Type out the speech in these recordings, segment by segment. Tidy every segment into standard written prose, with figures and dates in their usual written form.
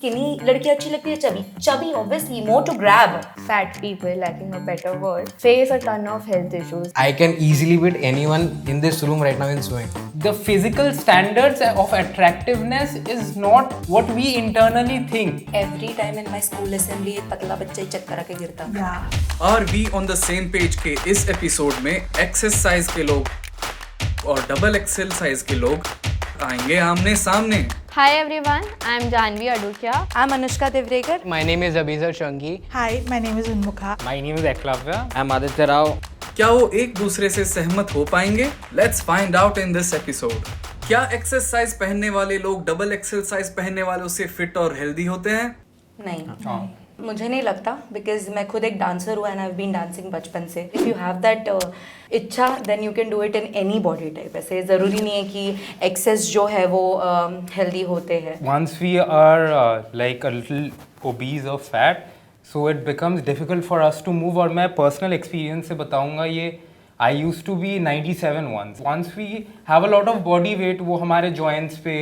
Skinny लड़की अच्छी लगती है chubby chubby obviously more to grab. Fat people, lacking a better word, face a ton of health issues. I can easily beat anyone in this room right now in swimming. The physical standards of attractiveness is not what we internally think. Every time in my school assembly एक पतला बच्चा ही चक्कर आके गिरता. Are we on the same page के इस episode में access size के लोग और डबल एक्सेल साइज के लोग आएंगे आमने सामने. Hi everyone, I'm Janvi Adukia. I'm Anushka Devrekar. My name is Abhizar Shangi. Hi, my name is Unmukha. My name is Eklavya. I'm Aditya Rao. क्या वो एक दूसरे से सहमत हो पाएंगे? Let's find out in this episode. क्या access size पहनने वाले लोग डबल एक्सेल साइज पहनने वालों से फिट और हेल्दी होते हैं? नहीं मुझे नहीं लगता बिकॉज मैं खुद एक डांसर हूँ and I have been dancing बचपन से. इफ़ यू हैव दैट इच्छा then you can do it in any body type. ऐसे ज़रूरी नहीं है कि एक्सेस जो है वो हेल्दी होते हैं. Once we are like a little obese or fat, so it becomes difficult for us to move. और मैं personal experience से बताऊंगा ये. I used to be 97 once. Once we have a lot of body weight, वो हमारे joints पे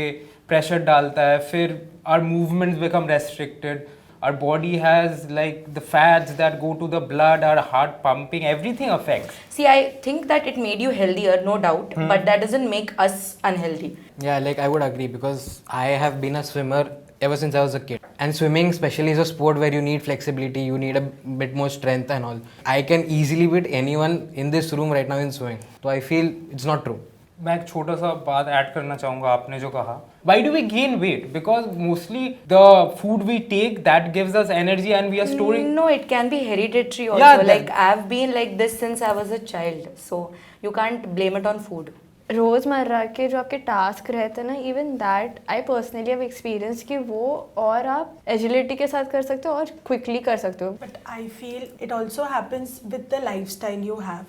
pressure डालता है. फिर our movements become restricted. Our body has like the fats that go to the blood, our heart pumping, everything affects. See, I think that it made you healthier, no doubt, but that doesn't make us unhealthy. Yeah, like I would agree because I have been a swimmer ever since I was a kid. And swimming especially is a sport where you need flexibility, you need a bit more strength and all. I can easily beat anyone in this room right now in swimming. So I feel it's not true. मैं एक छोटा सा बात add करना चाहूँगा आपने जो कहा. Why do we gain weight? Because mostly the food we take that gives us energy and we are storing. No, it can be hereditary also. Yeah, like I've been like this since I was a child, so you can't blame it on food. रोज़मर्रा के जो आपके task रहते हैं ना, even that I personally have experience कि वो और आप एजिलिटी के साथ कर सकते हो और क्विकली कर सकते हो. But I feel it also happens with the lifestyle you have.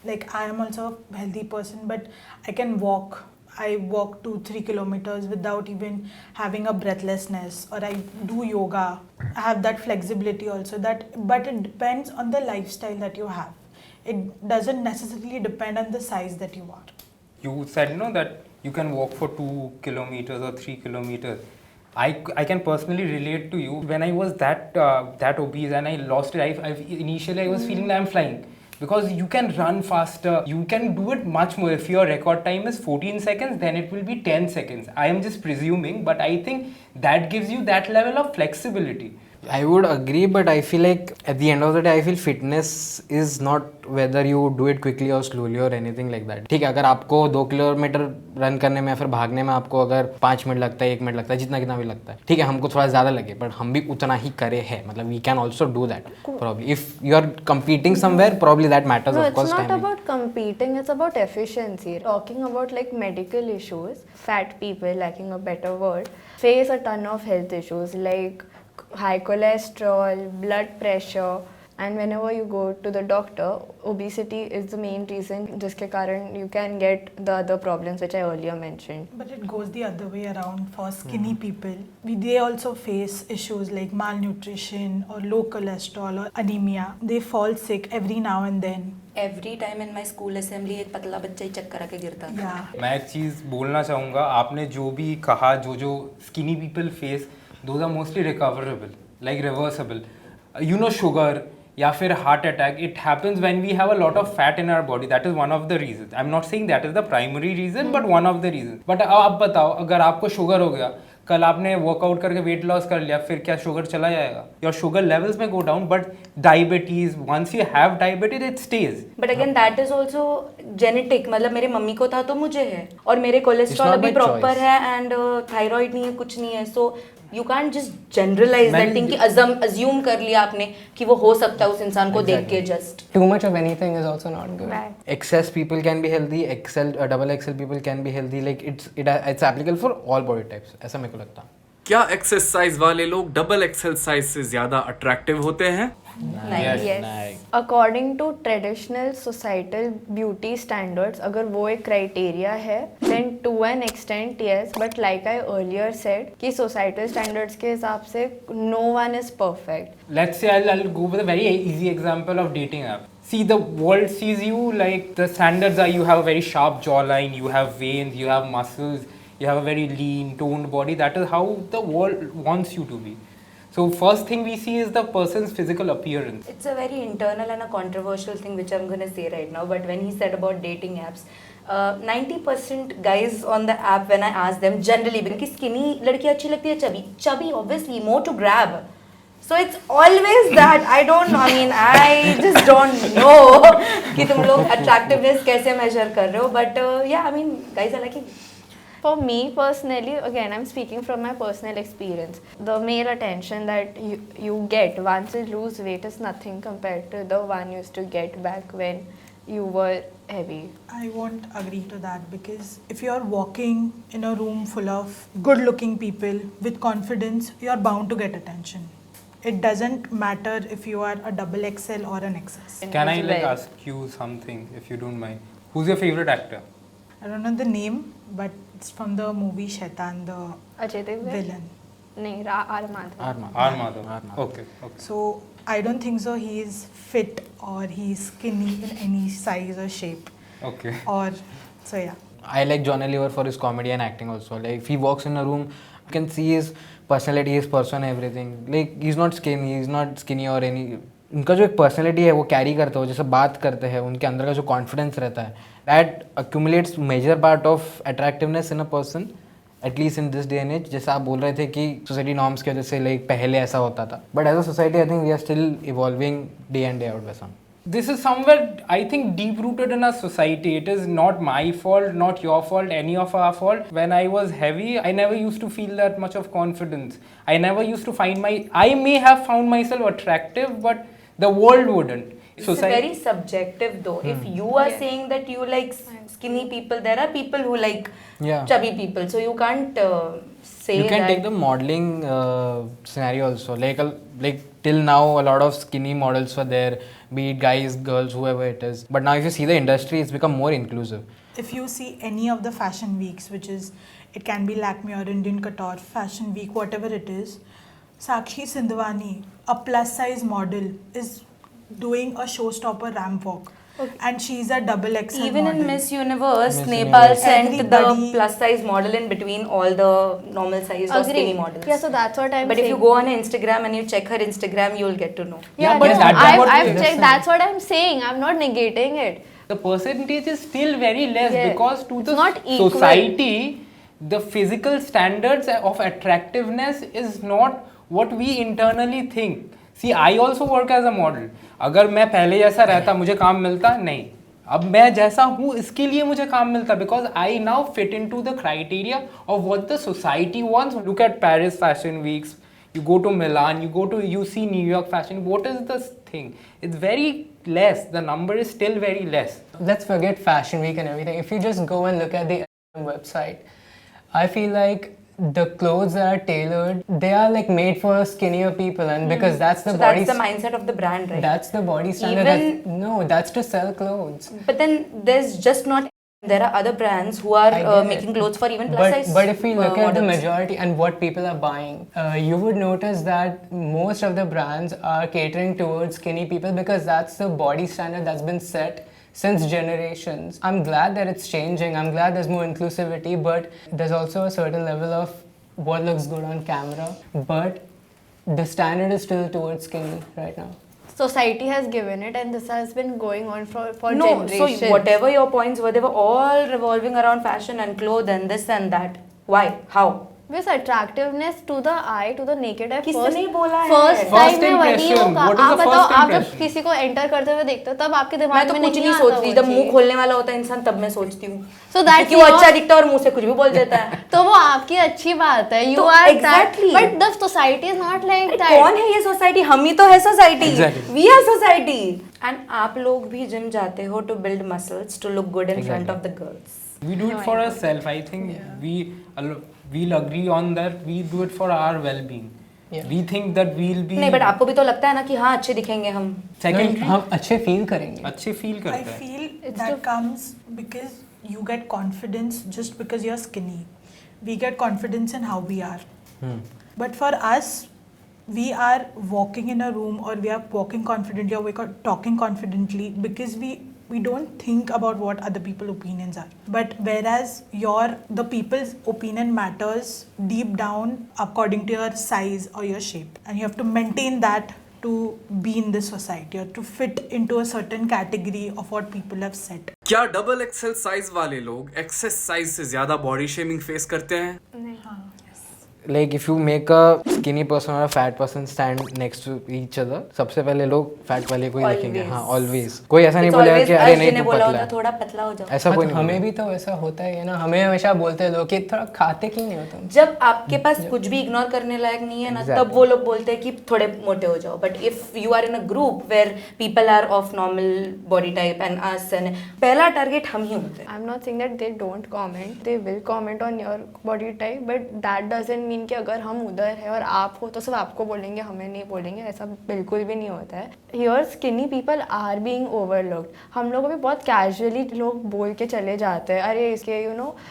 Like I am also a healthy person, but I can walk. I walk 2-3 kilometers without even having a breathlessness, or I do yoga. I have that flexibility also. But it depends on the lifestyle that you have. It doesn't necessarily depend on the size that you are. You said no that you can walk for 2 kilometers or 3 kilometers. I can personally relate to you. When I was that obese and I lost it, initially I was feeling that I'm flying. Because you can run faster, you can do it much more. If your record time is 14 seconds, then it will be 10 seconds. I am just presuming, but I think that gives you that level of flexibility. I would agree, but I feel like at the end of the day, I feel fitness is not whether you do it quickly or slowly or anything like that. ठीक है, अगर आपको 2 kilometre run करने में या फिर भागने में आपको अगर 5 मिनट लगता है, 1 मिनट लगता है, जितना भी लगता है, ठीक है, हमको थोड़ा ज़्यादा लगे, बट हम भी उतना ही करे हैं. मतलब we can also do that probably. If you are competing somewhere, probably that matters. No, of it's course, not timing. about competing, it's about efficiency. Talking about like medical issues, fat people, lacking a better word, face a ton of health issues like high cholesterol, blood pressure, and whenever you go to the doctor, obesity is the main reason जिसके कारण you can get the other problems which I earlier mentioned. But it goes the other way around for skinny people. They also face issues like malnutrition or low cholesterol or anemia. They fall sick every now and then. Every time in my school assembly एक पतला बच्चा ही चक्कर आके गिरता. Yeah. मैं एक चीज़ बोलना चाहूँगा. आपने जो भी कहा, जो skinny people face, those are mostly recoverable, like reversible. You know, sugar या फिर heart attack, it happens when we have a lot of fat in our body. That is one of the reason. I am not saying that is the primary reason, but one of the reason. But आप बताओ, अगर आपको sugar हो गया, कल आपने workout करके weight loss कर लिया, फिर क्या शुगर चला जाएगा? योर शुगर लेवल्स में go down. But diabetes, once you have diabetes, it stays. But again that is also genetic. मतलब मेरे मम्मी को था तो मुझे है, और मेरे कोलेस्ट्रॉल अभी प्रॉपर है एंड थायराइड नहीं है, कुछ नहीं है. So you can just generalize that thing कि अज्यूम कर लिया आपने कि वो हो सकता है उस इंसान को देख के. Just Too much of anything is also not good. Right. Excess people can be healthy. Double XL people can be healthy. Like it's applicable for all body types. ऐसा मेरे को लगता है. क्या एक्सेस साइज वाले लोग डबल एक्सेल साइज से ज्यादा अट्रैक्टिव होते हैं? Yes. According to traditional societal beauty standards, अगर वो एक criteria है, then to an extent yes. But like I earlier said, कि societal standards के हिसाब से no one is perfect. Let's say I'll go with a very easy example of dating app. See, the world sees you like the standards are you have a very sharp jawline, you have veins, you have muscles, you have a very lean, toned body. That is how the world wants you to be. So first thing we see is the person's physical appearance. It's a very internal and a controversial thing which I'm going to say right now, but when he said about dating apps, 90% guys on the app, when I ask them generally, because skinny ladki achhi lagti hai, chubby obviously more to grab. So it's always that. I don't know. I mean, I just don't know कि तुम लोग attractiveness कैसे measure कर रहे हो. But yeah, I mean, guys are liking. For me personally, again, I'm speaking from my personal experience. The male attention that you get once you lose weight is nothing compared to the one you used to get back when you were heavy. I won't agree to that, because if you're walking in a room full of good looking people with confidence, you're bound to get attention. It doesn't matter if you are a double XL or an XS. Can I As like well. ask you something, if you don't mind? Who's your favorite actor? I don't know the name, but it's from the movie Shaitan, the Ajay Devgan? villain. नहीं R Madhav. R. Madhav. Okay. So I don't think so he is fit or he is skinny in any size or shape. Okay. Or so yeah. I like John Oliver for his comedy and acting also. Like if he walks in a room, you can see his personality, his persona, everything. Like he's not skinny or any. उनका जो एक personality है वो carry करते हो, जैसे बात करते हैं, उनके अंदर का जो कॉन्फिडेंस रहता है, that accumulates major part of attractiveness in a person, at least in this day and age. जैसे आप बोल रहे थे कि सोसाइटी नॉर्म्स की वजह से लाइक पहले ऐसा होता था, but as a society I think we are still evolving day and day out वैसा. This is somewhere, I think, deep rooted in our society. It is not my fault, not your fault, any of our fault. When I was heavy, I never used to feel that much of confidence. I never used to find I may have found myself attractive, but the world wouldn't. It's very subjective though. If you are saying that you like skinny people, there are people who like chubby people. So you can't say you can that. take the modeling scenario also. Like till now, a lot of skinny models were there, be it guys, girls, whoever it is. But now if you see the industry, it's become more inclusive. If you see any of the fashion weeks, which is, it can be Lakme or Indian Couture Fashion Week, whatever it is, Sakshi Sindhwani, a plus size model, is doing a showstopper ramp walk. Okay. And she's a double XL Even model. in Miss Universe, Miss Nepal Universe. sent Everybody- the plus size model in between all the normal size or skinny models. Yeah, so that's what I'm But saying. if you go on her Instagram and you check her Instagram, you'll get to know. Yeah, but no, that- I've, what I've we checked. That's what I'm saying. I'm not negating it. The percentage is still very less, Yeah. because to It's the not equal. society, the physical standards of attractiveness is not what we internally think. See, I also work as a model. अगर मैं पहले जैसा रहता मुझे काम मिलता नहीं. अब मैं जैसा हूँ इसके लिए मुझे काम मिलता, because I now fit into the criteria of what the society wants. Look at Paris Fashion Weeks. You go to Milan, you see New York Fashion. What is this thing? It's very less. The number is still very less. Let's forget Fashion Week and everything. If you just go and look at the website, I feel like the clothes that are tailored, they are like made for skinnier people, and because that's the So body. that's the mindset of the brand, right? That's the body standard. Even- That's to sell clothes. But then there's just not. There are other brands who are I get making it. clothes for even plus size. But if we look at the models. majority and what people are buying, you would notice that most of the brands are catering towards skinny people because that's the body standard that's been set since generations. I'm glad that it's changing. I'm glad there's more inclusivity, but there's also a certain level of what looks good on camera. But the standard is still towards skinny right now. Society has given it, and this has been going on for No, generations. so whatever your points were, they were all revolving around fashion and clothes and this and that. Why? How? With attractiveness to the eye, to the naked eye. किसने बोला है? First First time में वही impression. होगा. What is आप the बताओ, first आप जब impression? किसी को एंटर करते हुए देखते हो तब आपके मैं दिमाग तो में कुछ नहीं नहीं आता सोचती. वो जब मुंह चीज़. खोलने वाला होता है इंसान तब मैं सोचती हूँ. So that's क्योंकि वो your- अच्छा दिखता है और मुंह से कुछ भी बोल देता है. तो वो आपकी अच्छी बात है. You तो are exactly. that. But the society is not like that. कौन है ये सोसाइटी? हम ही तो है society. Exactly. We are society. And आप लोग भी जिम जाते हो to build muscles to look good in front of the girls. We do it for ourselves. I think we'll agree on that. We do it for our well-being. Yeah. We think that we'll be. नहीं, but आपको भी तो लगता है ना कि हाँ अच्छे दिखेंगे हम. Second, हम अच्छे feel करेंगे. अच्छे feel I करते हैं. feel that comes because you get confidence just because you're skinny. We get confidence in how we are. But for us, we are walking in a room or we are walking confidently or we are talking confidently because we we don't think about what other people's opinions are. But whereas the people's opinion matters deep down according to your size or your shape, and you have to maintain that to be in this society or to fit into a certain category of what people have set. क्या double XL size वाले लोग access size से ज्यादा body shaming face करते हैं? Like if you make a skinny person or a fat person stand next to each other, सबसे पहले लोग फैट वाले को ही देखेंगे. हाँ, always. कोई ऐसा नहीं बोलेगा कि अरे नहीं तू पतला है. थोड़ा पतला हो जाओ. ऐसा कोई नहीं. हमें भी तो वैसा होता है ना, हमें हमेशा बोलते हैं लोग कि थोड़ा खाते क्यों नहीं हो तुम. जब आपके पास कुछ भी इग्नोर करने लायक नहीं है ना, तब वो लोग बोलते हैं कि थोड़े मोटे हो जाओ. But if you are in a group where people are of normal body type and us, and पहला टारगेट हम ही होते हैं. I'm not saying that they don't comment. They will comment on your body type, but that doesn't mean कि अगर हम उधर है और आप हो तो सब आपको बोलेंगे, हमें नहीं बोलेंगे. ऐसा बिल्कुल भी नहीं होता है. Here skinny people are being overlooked. हम लोगों में बहुत casually लोग बोल के चले जाते हैं, अरे इसके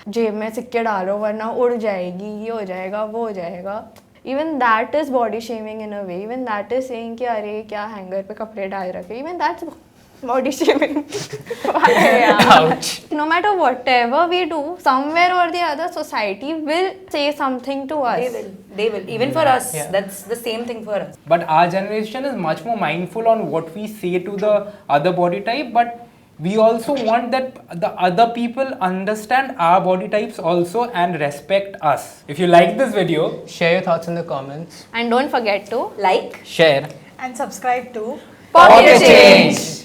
जेब में सिक्के डालो वरना उड़ जाएगी, ये हो जाएगा, वो हो जाएगा. Even that is body shaming in a way. Even that is saying कि अरे क्या हैंगर पे कपड़े डाल रखे. Even that's body shaming. Ouch. No matter whatever we do, somewhere or the other, society will say something to us. They will. Even for us, that's the same thing for us. But our generation is much more mindful on what we say to the other body type, but we also want that the other people understand our body types also and respect us. If you like this video, Share your thoughts in the comments. And don't forget to Like, Share. And subscribe to Pocket Change.